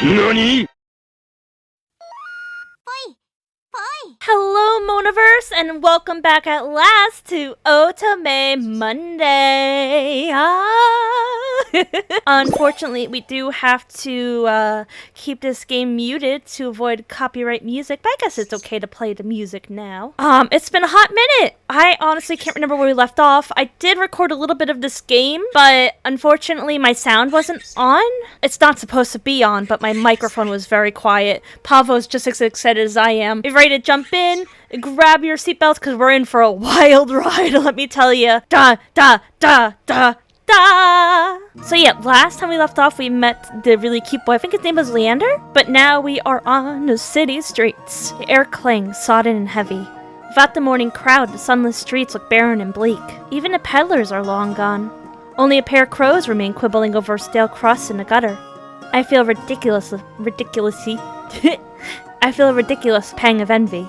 NANI?! Hello, Monaverse, and welcome back at last to Otome Monday. Unfortunately, we do have to keep this game muted to avoid copyright music, but I guess it's okay to play the music now. It's been a hot minute. I honestly can't remember where we left off. I did record a little bit of this game, but unfortunately my sound wasn't on. It's not supposed to be on, but my microphone was very quiet. Pavo's just as excited as I am. Are you ready to jump in? Grab your seatbelts, because we're in for a wild ride, let me tell you. Da, da, da, da, da! So yeah, last time we left off, we met the really cute boy. I think his name was Leander? But now we are on the city streets. The air clings, sodden and heavy. Without the morning crowd, the sunless streets look barren and bleak. Even the peddlers are long gone. Only a pair of crows remain quibbling over stale crusts in the gutter. I feel I feel a ridiculous pang of envy.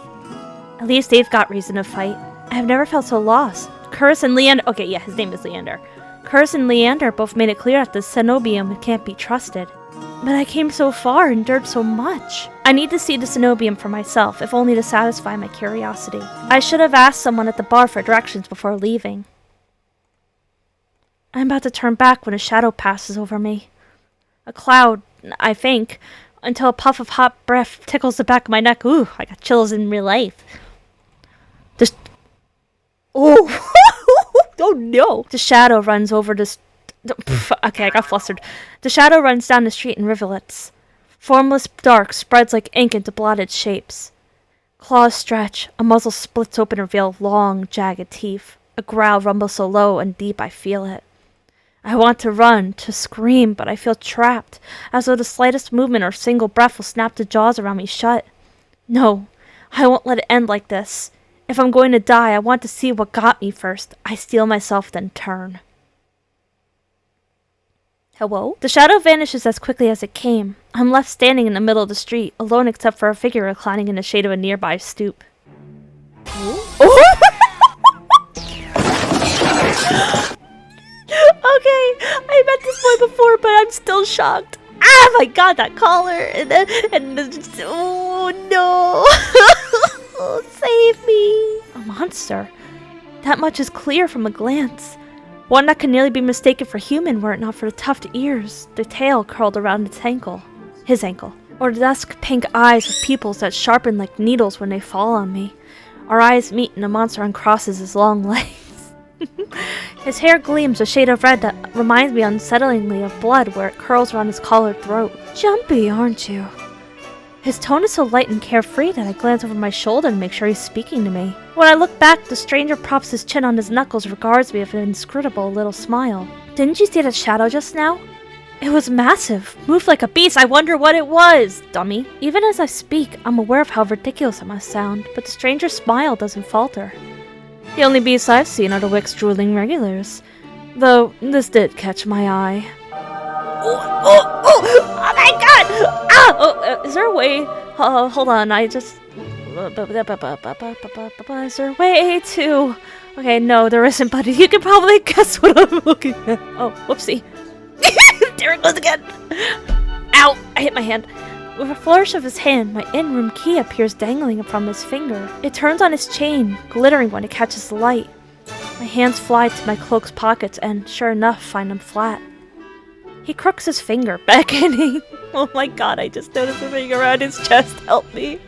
At least they've got reason to fight. I have never felt so lost. Curse and Leander— okay, yeah, his name is Leander. Curse and Leander both made it clear that the cenobium can't be trusted. But I came so far, endured so much. I need to see the cenobium for myself, if only to satisfy my curiosity. I should have asked someone at the bar for directions before leaving. I'm about to turn back when a shadow passes over me. A cloud, I think, until a puff of hot breath tickles the back of my neck. Ooh, I got chills in real life. Oh! Oh no! The shadow runs over the okay, I got flustered. The shadow runs down the street in rivulets. Formless dark spreads like ink into blotted shapes. Claws stretch, a muzzle splits open to reveal long, jagged teeth. A growl rumbles so low and deep I feel it. I want to run, to scream, but I feel trapped, as though the slightest movement or single breath will snap the jaws around me shut. No, I won't let it end like this. If I'm going to die, I want to see what got me first. I steel myself, then turn. Hello? The shadow vanishes as quickly as it came. I'm left standing in the middle of the street, alone except for a figure reclining in the shade of a nearby stoop. Oh! Okay, I met this boy before, but I'm still shocked. Ah, my god, that collar! Oh no! Save me! A monster. That much is clear from a glance. One that could nearly be mistaken for human were it not for the tufted ears, the tail curled around its ankle. His ankle. Or the dusk pink eyes with pupils that sharpen like needles when they fall on me. Our eyes meet and the monster uncrosses his long legs. His hair gleams a shade of red that reminds me unsettlingly of blood where it curls around his collared throat. Jumpy, aren't you? His tone is so light and carefree that I glance over my shoulder to make sure he's speaking to me. When I look back, the stranger props his chin on his knuckles and regards me with an inscrutable little smile. Didn't you see that shadow just now? It was massive, moved like a beast. I wonder what it was, dummy. Even as I speak, I'm aware of how ridiculous it must sound, but the stranger's smile doesn't falter. The only beasts I've seen are the Wick's drooling regulars, though this did catch my eye. Oh my god! Ah! Oh, is there a way? Hold on, is there a way to... Okay, no, there isn't, buddy. You can probably guess what I'm looking at. Oh, whoopsie. There it goes again! Ow! I hit my hand. With a flourish of his hand, my in-room key appears dangling from his finger. It turns on his chain, glittering when it catches the light. My hands fly to my cloak's pockets and, sure enough, find them flat. He crooks his finger, beckoning. Oh my god, I just noticed the thing around his chest. Help me.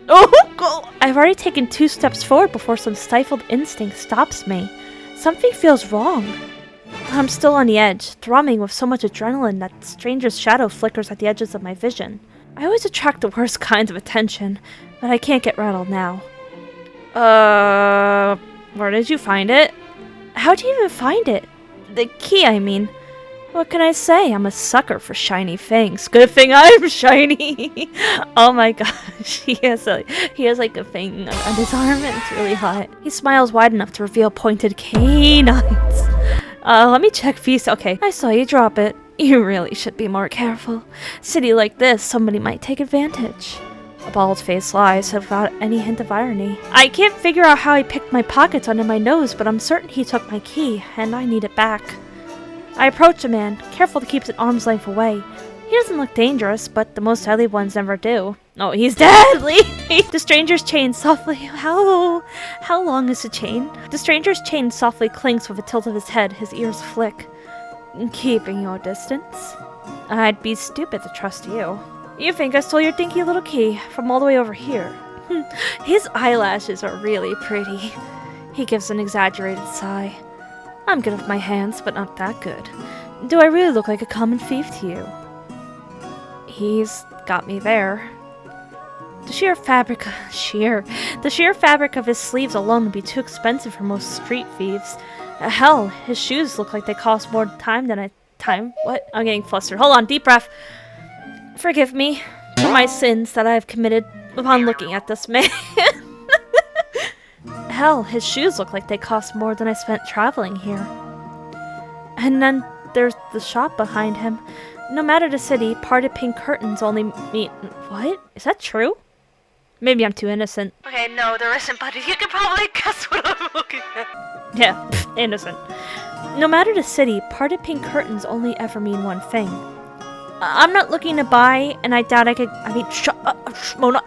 Oh, go! I've already taken 2 steps forward before some stifled instinct stops me. Something feels wrong. I'm still on the edge, thrumming with so much adrenaline that the stranger's shadow flickers at the edges of my vision. I always attract the worst kinds of attention, but I can't get rattled now. Where did you find it? How'd you even find it? The key, I mean. What can I say? I'm a sucker for shiny things. Good thing I'm shiny! Oh my gosh, he has like a thing on his arm and it's really hot. He smiles wide enough to reveal pointed canines. Let me check feast. Okay, I saw you drop it. You really should be more careful. City like this, somebody might take advantage. A bald-faced lie said without any hint of irony. I can't figure out how he picked my pockets under my nose, but I'm certain he took my key, and I need it back. I approach the man, careful to keep it at arm's length away. He doesn't look dangerous, but the most deadly ones never do. Oh, he's deadly! The stranger's chain softly... How long is the chain? The stranger's chain softly clinks with a tilt of his head. His ears flick. Keeping your distance? I'd be stupid to trust you. You think I stole your dinky little key from all the way over here? His eyelashes are really pretty. He gives an exaggerated sigh. I'm good with my hands, but not that good. Do I really look like a common thief to you? He's got me there. The sheer fabric of his sleeves alone would be too expensive for most street thieves. Hell, his shoes look like they cost more time. What? I'm getting flustered. Hold on, deep breath. Forgive me for my sins that I have committed upon looking at this man. Hell, his shoes look like they cost more than I spent traveling here. And then there's the shop behind him. No matter the city, parted pink curtains only mean... What? Is that true? Maybe I'm too innocent. Okay, no, there isn't, but you can probably guess what I'm looking at. Yeah, innocent. No matter the city, parted pink curtains only ever mean one thing. I'm not looking to buy, and I doubt I could... shut up, Mona,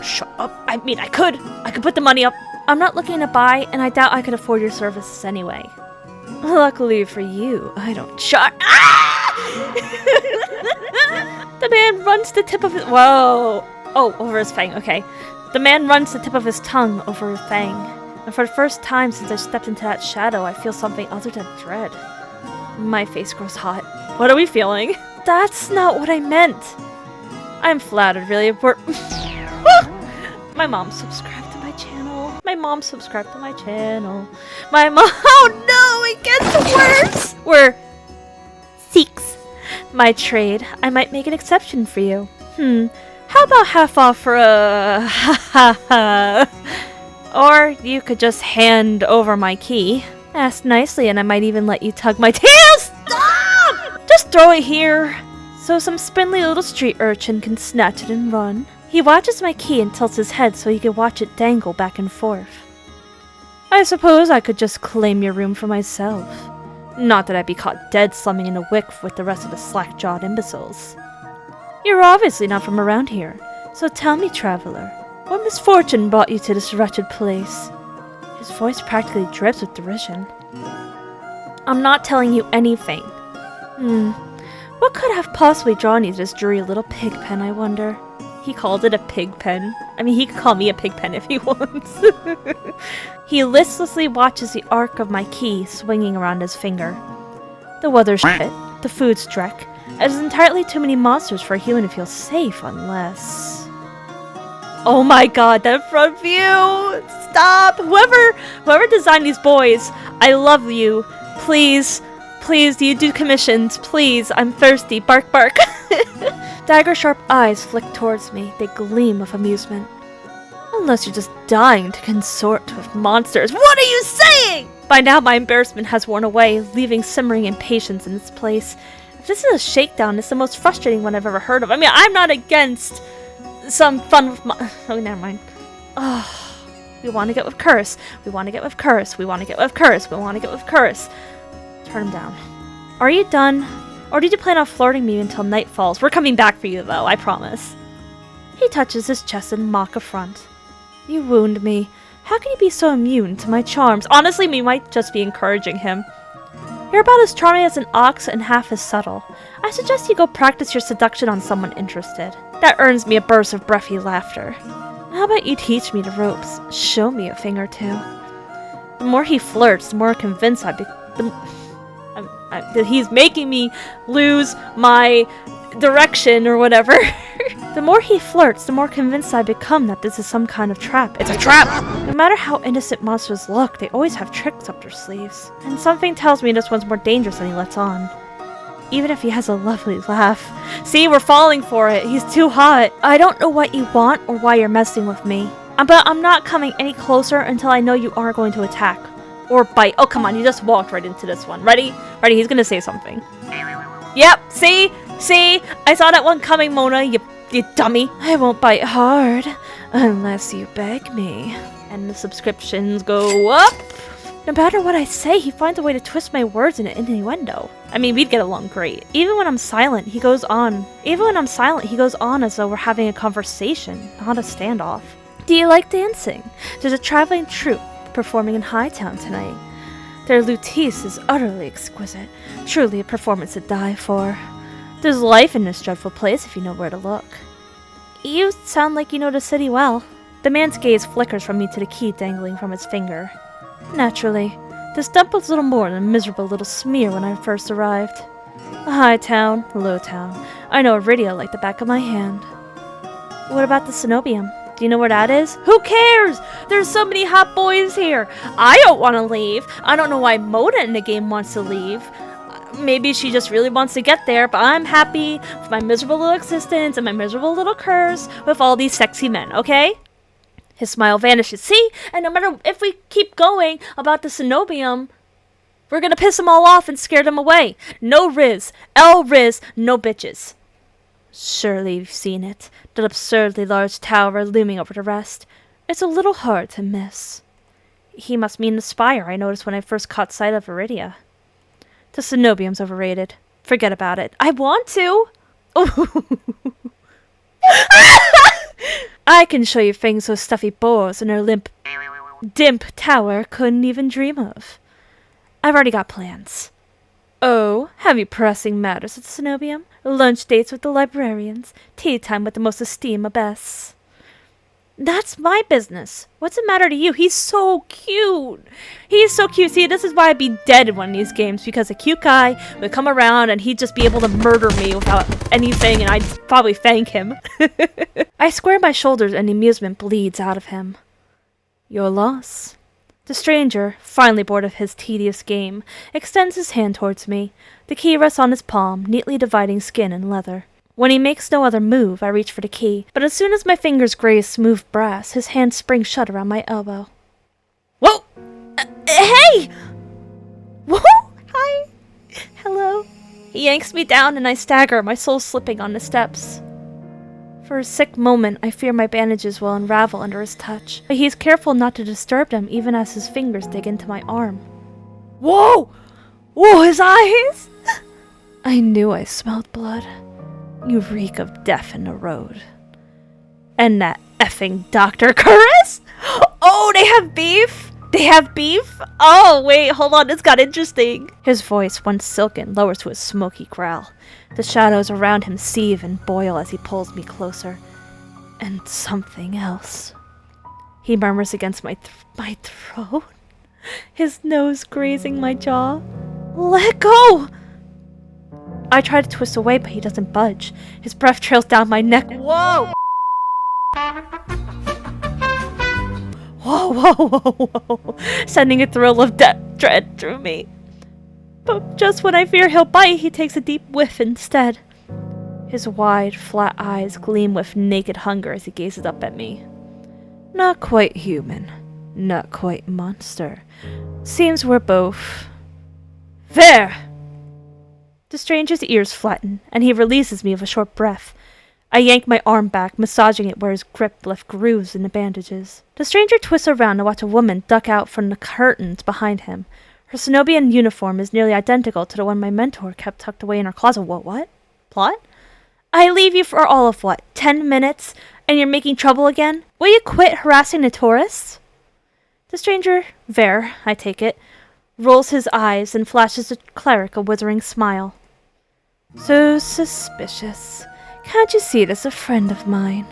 shut up. I could put the money up. I'm not looking to buy, and I doubt I could afford your services anyway. Luckily for you, I don't... Shut... The man runs the tip of his... Whoa! Oh, over his fang, okay. The man runs the tip of his tongue over his fang. And for the first time since I stepped into that shadow, I feel something other than dread. My face grows hot. What are we feeling? That's not what I meant. I'm flattered, really. My mom subscribed to my channel. My mom... Oh no, it gets worse! We're... Seeks. My trade. I might make an exception for you. How about half off for a... Or you could just hand over my key. Ask nicely and I might even let you tug my tail. Stop! Just throw it here, so some spindly little street urchin can snatch it and run. He watches my key and tilts his head so he can watch it dangle back and forth. I suppose I could just claim your room for myself. Not that I'd be caught dead slumming in a wick with the rest of the slack-jawed imbeciles. You're obviously not from around here, so tell me, traveler, what misfortune brought you to this wretched place? His voice practically drips with derision. I'm not telling you anything. What could have possibly drawn you to this dreary little pig pen, I wonder? He called it a pig pen. I mean, he could call me a pig pen if he wants. He listlessly watches the arc of my key swinging around his finger. The weather's shit, the food's dreck, and there's entirely too many monsters for a human to feel safe unless... Oh my god, that front view! Stop! Whoever designed these boys, I love you. Please, do you do commissions? Please, I'm thirsty. Bark, bark. Dagger-sharp eyes flick towards me. They gleam with amusement. Unless you're just dying to consort with monsters. What are you saying? By now, my embarrassment has worn away, leaving simmering impatience in its place. If this is a shakedown, it's the most frustrating one I've ever heard of. I mean, I'm not against some fun with oh, never mind. Oh, we want to get with Curse. We want to get with Curse. We want to get with Curse. We want to get with Curse. Turn him down. Are you done? Or did you plan on flirting me until night falls? We're coming back for you, though, I promise. He touches his chest in mock affront. You wound me. How can you be so immune to my charms? Honestly, we might just be encouraging him. You're about as charming as an ox and half as subtle. I suggest you go practice your seduction on someone interested. That earns me a burst of breathy laughter. How about you teach me the ropes? Show me a thing or two. The more he flirts, the more convinced I become. He's making me lose my direction or whatever. The more he flirts, the more convinced I become that this is some kind of trap. It's a trap! No matter how innocent monsters look, they always have tricks up their sleeves. And something tells me this one's more dangerous than he lets on. Even if he has a lovely laugh. See, we're falling for it. He's too hot. I don't know what you want or why you're messing with me. But I'm not coming any closer until I know you aren't going to attack. Or bite. Oh, come on. You just walked right into this one. Ready? Ready. He's gonna say something. Yep. See? See? I saw that one coming, Mona. You dummy. I won't bite hard unless you beg me. And the subscriptions go up. No matter what I say, he finds a way to twist my words into innuendo. I mean, we'd get along great. Even when I'm silent, he goes on as though we're having a conversation, not a standoff. Do you like dancing? There's a traveling troupe performing in Hightown tonight. Their luteus is utterly exquisite. Truly a performance to die for. There's life in this dreadful place if you know where to look. You sound like you know the city well. The man's gaze flickers from me to the key dangling from his finger. Naturally, this dump was little more than a miserable little smear when I first arrived. A high town, low town. I know Iridia like the back of my hand. What about the Cenobium? Do you know where that is? Who cares? There's so many hot boys here. I don't want to leave. I don't know why Moda in the game wants to leave. Maybe she just really wants to get there, but I'm happy with my miserable little existence and my miserable little curse with all these sexy men, okay? His smile vanishes. See? And no matter if we keep going about the Cenobium, we're gonna piss them all off and scare them away. No Riz. Riz, no bitches. Surely you've seen it. That absurdly large tower looming over the rest. It's a little hard to miss. He must mean the spire I noticed when I first caught sight of Iridia. The Cenobium's overrated. Forget about it. I want to! I can show you things those stuffy boars in their dimp tower couldn't even dream of. I've already got plans. Oh, have you pressing matters at the Cenobium? Lunch dates with the librarians, tea time with the most esteemed abbess. That's my business. What's the matter to you? He's so cute. He's so cute. See, this is why I'd be dead in one of these games, because a cute guy would come around and he'd just be able to murder me without anything, and I'd probably thank him. I square my shoulders and amusement bleeds out of him. Your loss. The stranger, finally bored of his tedious game, extends his hand towards me. The key rests on his palm, neatly dividing skin and leather. When he makes no other move, I reach for the key, but as soon as my fingers graze smooth brass, his hand springs shut around my elbow. Whoa! Hey! Whoa! Hi! Hello? He yanks me down and I stagger, my soul slipping on the steps. For a sick moment, I fear my bandages will unravel under his touch, but he is careful not to disturb them even as his fingers dig into my arm. Whoa! Whoa, his eyes! I knew I smelled blood. You reek of death in the road. And that effing Dr. Curris? Oh, they have beef? They have beef? Oh, wait, hold on, this got interesting. His voice, once silken, lowers to a smoky growl. The shadows around him seethe and boil as he pulls me closer. And something else. He murmurs against my throat, his nose grazing my jaw. Let go! I try to twist away, but he doesn't budge. His breath trails down my neck. Whoa! Whoa, whoa, whoa, whoa. Sending a thrill of dread through me. But just when I fear he'll bite, he takes a deep whiff instead. His wide, flat eyes gleam with naked hunger as he gazes up at me. Not quite human. Not quite monster. Seems we're both... There! The stranger's ears flatten, and he releases me with a short breath. I yank my arm back, massaging it where his grip left grooves in the bandages. The stranger twists around to watch a woman duck out from the curtains behind him. Her Cenobian uniform is nearly identical to the one my mentor kept tucked away in her closet. What? Plot? I leave you for all of what? 10 minutes? And you're making trouble again? Will you quit harassing the tourists? The stranger, Ver, I take it, rolls his eyes and flashes the cleric a withering smile. So suspicious. Can't you see it as a friend of mine?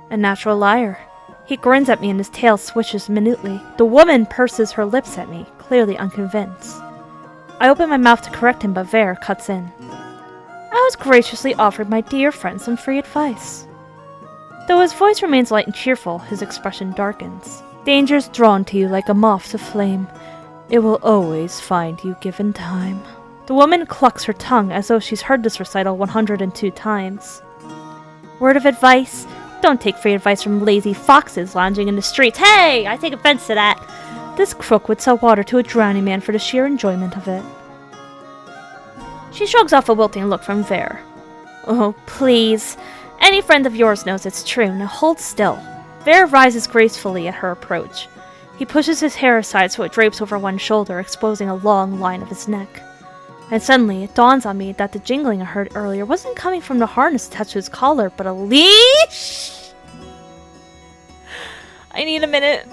A natural liar. He grins at me and his tail swishes minutely. The woman purses her lips at me, clearly unconvinced. I open my mouth to correct him, but Ver cuts in. I was graciously offered my dear friend some free advice. Though his voice remains light and cheerful, his expression darkens. Danger's drawn to you like a moth to flame. It will always find you given time. The woman clucks her tongue as though she's heard this recital 102 times. Word of advice? Don't take free advice from lazy foxes lounging in the streets. Hey! I take offense to that. This crook would sell water to a drowning man for the sheer enjoyment of it. She shrugs off a wilting look from Ver. Oh, please. Any friend of yours knows it's true. Now hold still. Ver rises gracefully at her approach. He pushes his hair aside so it drapes over one shoulder, exposing a long line of his neck. And suddenly, it dawns on me that the jingling I heard earlier wasn't coming from the harness attached to his collar, but a leash? I need a minute.